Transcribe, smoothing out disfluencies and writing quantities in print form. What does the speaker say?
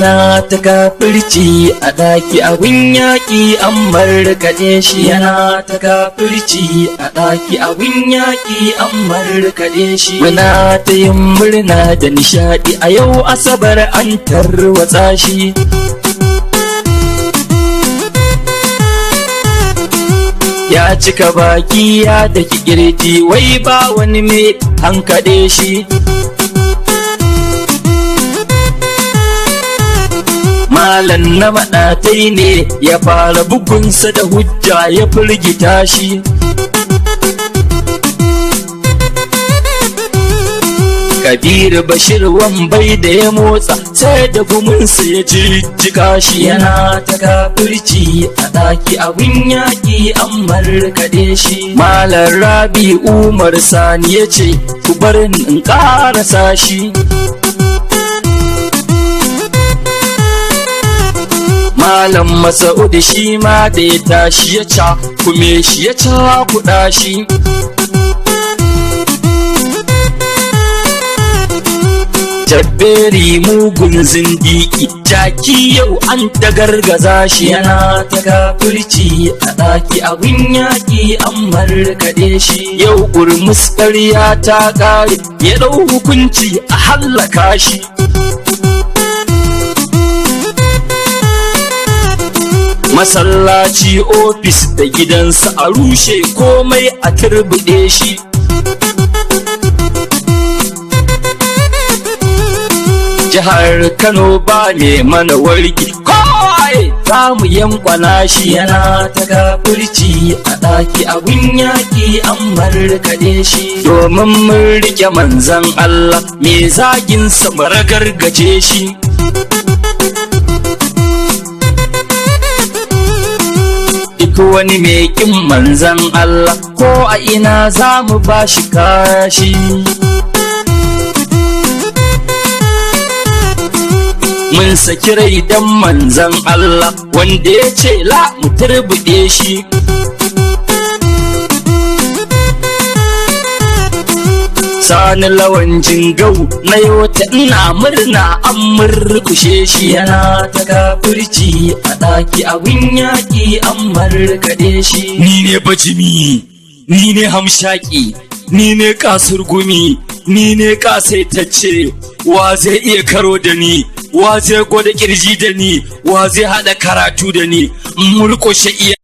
yana ta kafirci a ɗaki abin yaƙi an markaɗe shi. Yana ta kafirci a ɗaki abin yaƙi an markaɗe shi. Muna ta yin murna da nishaɗi a yau Asabar an tarwatsa shi. Ya cika baki ya daki kirji wai ba wani mai hankaɗe shi. Malam na maɗatai ne ya fara bugunsa da hujja ya firgita shi. Kabiru Bashir Wambai da ya motsa sai da guminsa ya jijjiga shi. Yana ta kafirci a ɗaki abin yaƙi an markaɗe shi. Malam Rabi Umar Sani ya ce ku bar in ƙarasa shi. Malam Masa'ud shi ma da ya tashi ya cakume shi ya cakuɗa shi. Jabberi mugun zindiki jaki yau an ta gargaza shi. Yana ta kafirci a ɗaki abin yaƙi an markaɗe shi. Yau ƙurmus ƙarya ta ƙare ya ɗau hukunci a hallaka shi. Masallaci ofis da gidansa a rushe komai a turbuɗe shi. Jihar Kano ba ne mana wargi kawai za mu yankwana shi. Yana ta kafirci a ɗaki abin yaƙi an markaɗe shi. Domin mun rike manzan Allah me zaginsa mu ragargaje shi. Duk wani mai ƙin manzan Allah ko a ina za mu ba shi kashi. Mun saki rai dan manzan Allah wanda ya ce la mu turbuɗe shi. Sani Lawan Jingau na yau ta ina murna an murkushe shi. Yana ta kafirci a ɗaki abin yaƙi an markaɗe shi. Ni ne bajimi, ni ne hamshaki, ni ne kasurgumi, ni ne kasaitacce. Wa zai iya karo da ni? Wa zai gwada kirji da ni? Wa zai haɗa karatu da ni? Murƙushe iya